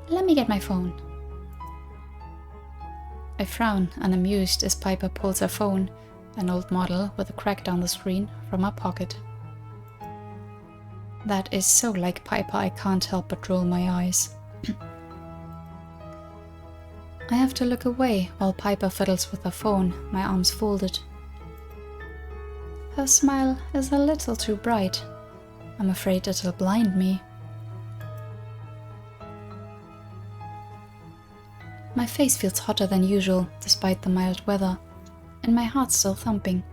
Let me get my phone. I frown, unamused, as Piper pulls her phone, an old model with a crack down the screen, from her pocket. That is so like Piper, I can't help but roll my eyes. I have to look away while Piper fiddles with her phone, my arms folded. Her smile is a little too bright. I'm afraid it'll blind me. My face feels hotter than usual, despite the mild weather, and my heart's still thumping.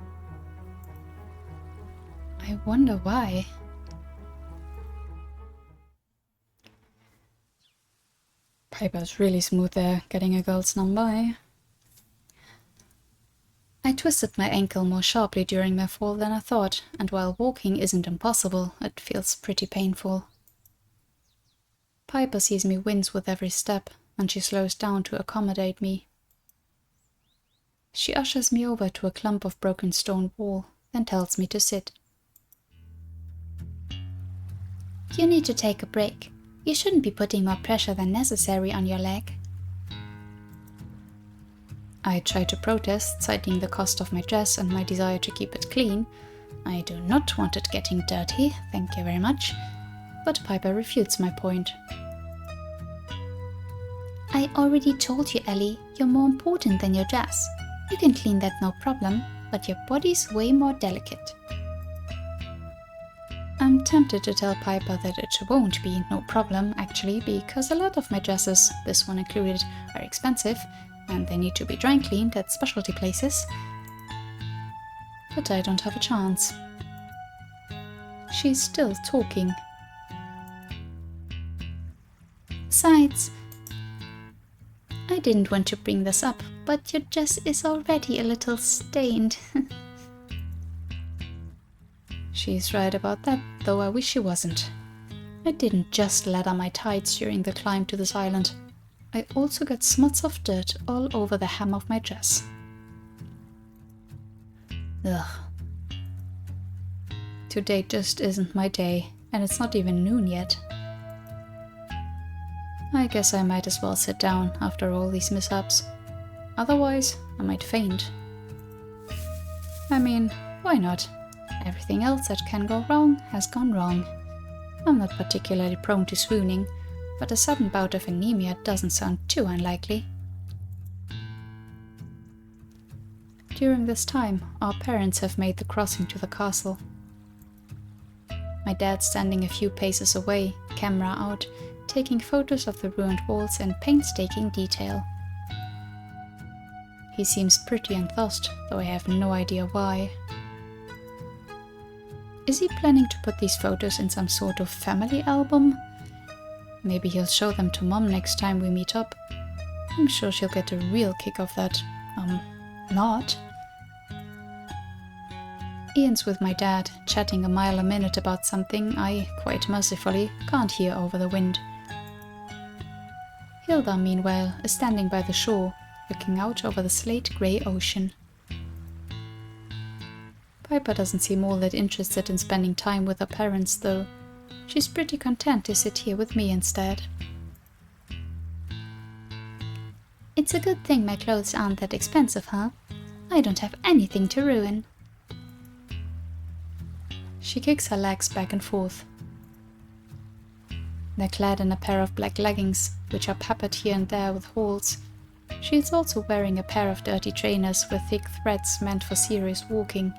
I wonder why. Piper's really smooth there, getting a girl's number, eh? I twisted my ankle more sharply during my fall than I thought, and while walking isn't impossible, it feels pretty painful. Piper sees me wince with every step, and she slows down to accommodate me. She ushers me over to a clump of broken stone wall, then tells me to sit. You need to take a break. You shouldn't be putting more pressure than necessary on your leg. I try to protest, citing the cost of my dress and my desire to keep it clean. I do not want it getting dirty, thank you very much. But Piper refutes my point. I already told you, Ellie, you're more important than your dress. You can clean that no problem, but your body's way more delicate. I'm tempted to tell Piper that it won't be no problem, actually, because a lot of my dresses, this one included, are expensive, and they need to be dry cleaned at specialty places. But I don't have a chance. She's still talking. Besides, I didn't want to bring this up, but your dress is already a little stained. She's right about that, though I wish she wasn't. I didn't just lather my tights during the climb to this island. I also got smuts of dirt all over the hem of my dress. Ugh. Today just isn't my day, and it's not even noon yet. I guess I might as well sit down after all these mishaps. Otherwise, I might faint. I mean, why not? Everything else that can go wrong has gone wrong. I'm not particularly prone to swooning, but a sudden bout of anemia doesn't sound too unlikely. During this time, our parents have made the crossing to the castle. My dad's standing a few paces away, camera out, taking photos of the ruined walls in painstaking detail. He seems pretty enthused, though I have no idea why. Is he planning to put these photos in some sort of family album? Maybe he'll show them to Mom next time we meet up. I'm sure she'll get a real kick of that. Not. Ian's with my dad, chatting a mile a minute about something I, quite mercifully, can't hear over the wind. Hilda, meanwhile, is standing by the shore, looking out over the slate-grey ocean. Piper doesn't seem all that interested in spending time with her parents, though. She's pretty content to sit here with me instead. It's a good thing my clothes aren't that expensive, huh? I don't have anything to ruin. She kicks her legs back and forth. They're clad in a pair of black leggings, which are peppered here and there with holes. She's also wearing a pair of dirty trainers with thick threads meant for serious walking.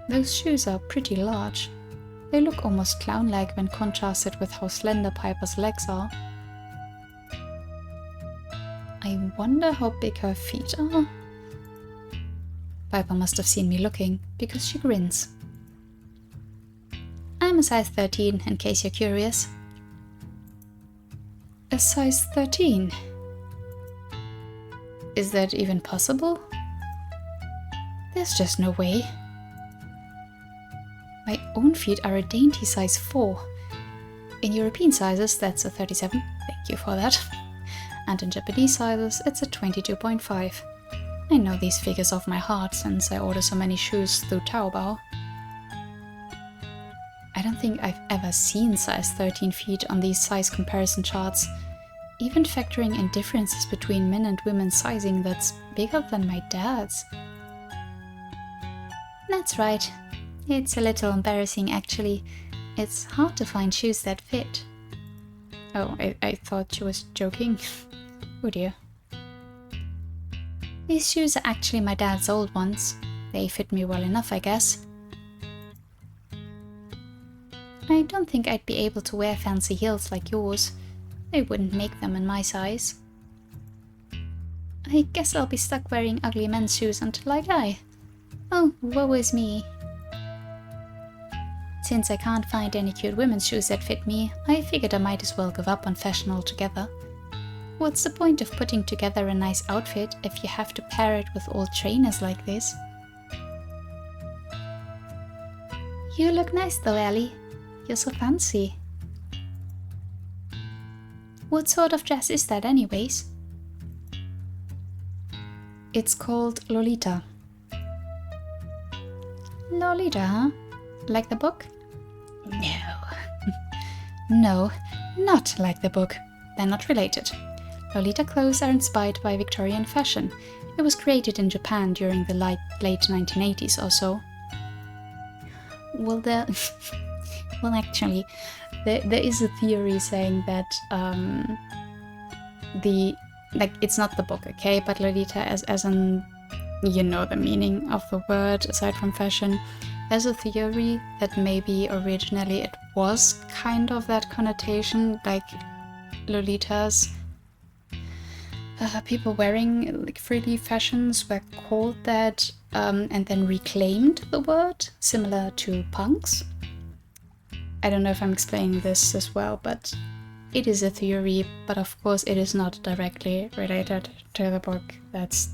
Those shoes are pretty large. They look almost clown-like when contrasted with how slender Piper's legs are. I wonder how big her feet are. Piper must have seen me looking, because she grins. I'm a size 13, in case you're curious. A size 13? Is that even possible? There's just no way. My own feet are a dainty size 4. In European sizes, that's a 37. Thank you for that. And in Japanese sizes, it's a 22.5. I know these figures off my heart since I order so many shoes through Taobao. I don't think I've ever seen size 13 feet on these size comparison charts. Even factoring in differences between men and women's sizing, that's bigger than my dad's. That's right. It's a little embarrassing actually. It's hard to find shoes that fit. Oh, I thought she was joking. Oh dear. These shoes are actually my dad's old ones. They fit me well enough, I guess. I don't think I'd be able to wear fancy heels like yours. They wouldn't make them in my size. I guess I'll be stuck wearing ugly men's shoes until I die. Oh, woe is me. Since I can't find any cute women's shoes that fit me, I figured I might as well give up on fashion altogether. What's the point of putting together a nice outfit if you have to pair it with old trainers like this? You look nice though, Ellie. You're so fancy. What sort of dress is that anyways? It's called Lolita. Lolita, huh? Like the book? No. No, not like the book. They're not related. Lolita clothes are inspired by Victorian fashion. It was created in Japan during the late 1980s or so. Well, well, actually, there is a theory saying that it's not the book, okay? But Lolita, as in, you know the meaning of the word aside from fashion. There's a theory that maybe originally it was kind of that connotation, like Lolitas. People wearing like frilly fashions were called that and then reclaimed the word, similar to punks. I don't know if I'm explaining this as well, but it is a theory, but of course it is not directly related to the book. That's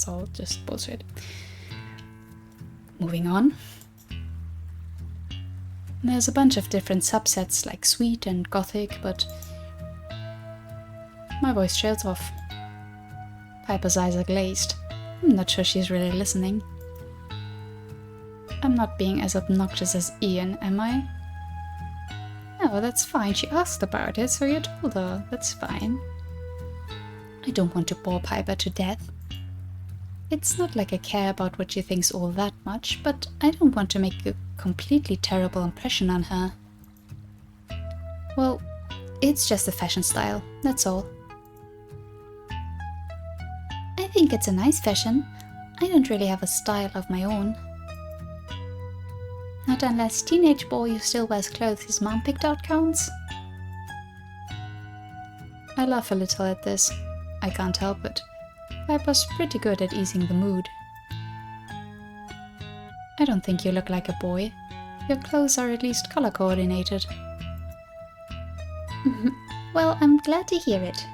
all just bullshit. Moving on. There's a bunch of different subsets like sweet and gothic, but my voice trails off. Piper's eyes are glazed. I'm not sure she's really listening. I'm not being as obnoxious as Ian, am I? No, that's fine. She asked about it, so you told her. That's fine. I don't want to bore Piper to death. It's not like I care about what she thinks all that much, but I don't want to make a completely terrible impression on her. Well, it's just a fashion style, that's all. I think it's a nice fashion. I don't really have a style of my own. Not unless teenage boy who still wears clothes his mom picked out counts. I laugh a little at this. I can't help it. Piper's pretty good at easing the mood. I don't think you look like a boy. Your clothes are at least color coordinated. Well, I'm glad to hear it.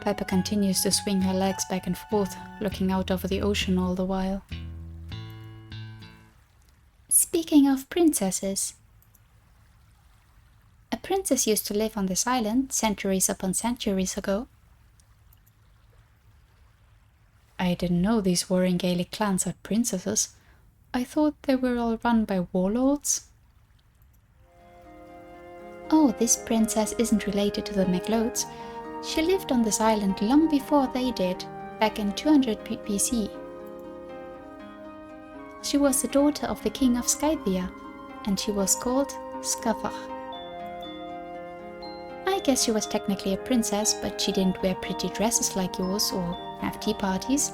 Piper continues to swing her legs back and forth, looking out over the ocean all the while. Speaking of princesses, a princess used to live on this island centuries upon centuries ago. I didn't know these warring Gaelic clans had princesses. I thought they were all run by warlords. Oh, this princess isn't related to the MacLeods. She lived on this island long before they did, back in 200 BC. She was the daughter of the king of Scythia, and she was called Skafach. I guess she was technically a princess, but she didn't wear pretty dresses like yours or have tea parties.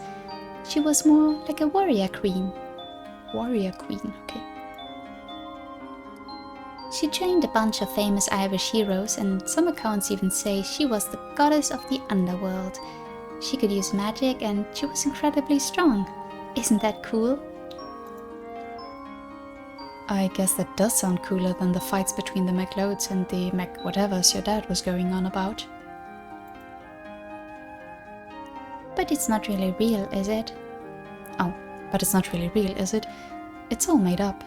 She was more like a warrior queen. Warrior queen, okay. She trained a bunch of famous Irish heroes, and some accounts even say she was the goddess of the underworld. She could use magic, and she was incredibly strong. Isn't that cool? I guess that does sound cooler than the fights between the MacLeods and the Mac-whatevers your dad was going on about. But it's not really real, is it? Oh, but it's not really real, is it? It's all made up.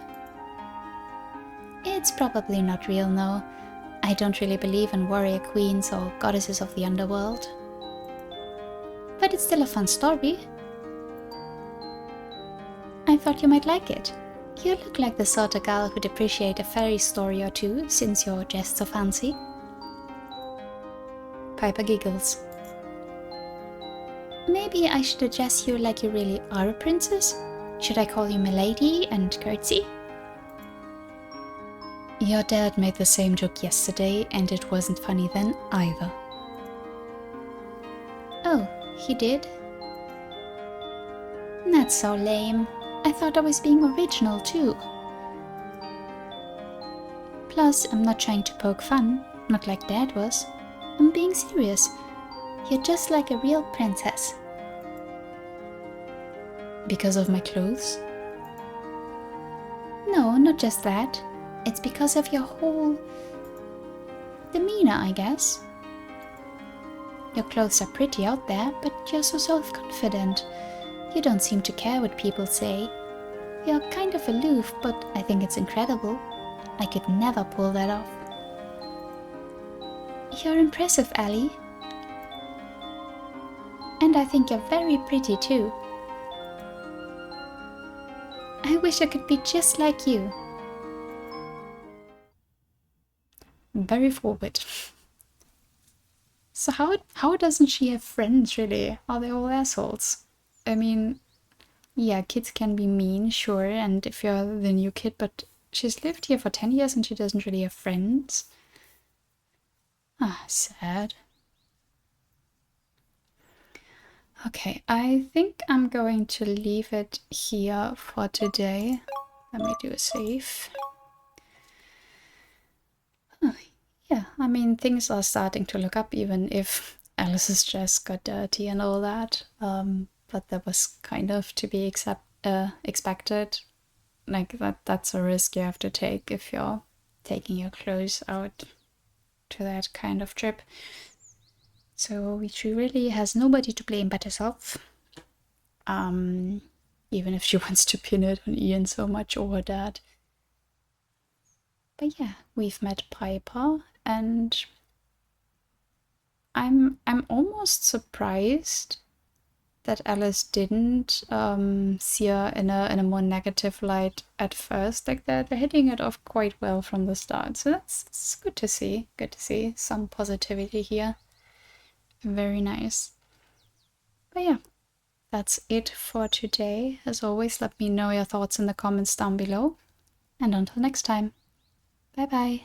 It's probably not real, no. I don't really believe in warrior queens or goddesses of the underworld. But it's still a fun story. I thought you might like it. You look like the sort of girl who'd appreciate a fairy story or two, since you're just so fancy. Piper giggles. Maybe I should address you like you really are a princess? Should I call you milady and curtsy? Your dad made the same joke yesterday, and it wasn't funny then either. Oh, he did? That's so lame. I thought I was being original too. Plus, I'm not trying to poke fun, not like Dad was. I'm being serious. You're just like a real princess. Because of my clothes? No, not just that. It's because of your whole demeanor, I guess. Your clothes are pretty out there, but you're so self-confident. You don't seem to care what people say. You're kind of aloof, but I think it's incredible. I could never pull that off. You're impressive, Ellie. And I think you're very pretty too. I wish I could be just like you. Very forward. So how doesn't she have friends, really? Are they all assholes? I mean, yeah, kids can be mean, sure, and if you're the new kid, but she's lived here for 10 years and she doesn't really have friends. Ah, sad. Okay, I think I'm going to leave it here for today. Let me do a save. Oh, yeah, I mean, things are starting to look up, even if Alice's dress got dirty and all that. But that was kind of to be expected. Like, that's a risk you have to take if you're taking your clothes out to that kind of trip. So she really has nobody to blame but herself. Even if she wants to pin it on Ian so much, or her dad. But yeah, we've met Piper, and I'm almost surprised that Alice didn't see her in a more negative light at first. Like they're hitting it off quite well from the start. So that's good to see. Good to see some positivity here. Very nice. But yeah, that's it for today. As always, let me know your thoughts in the comments down below. And until next time, bye bye.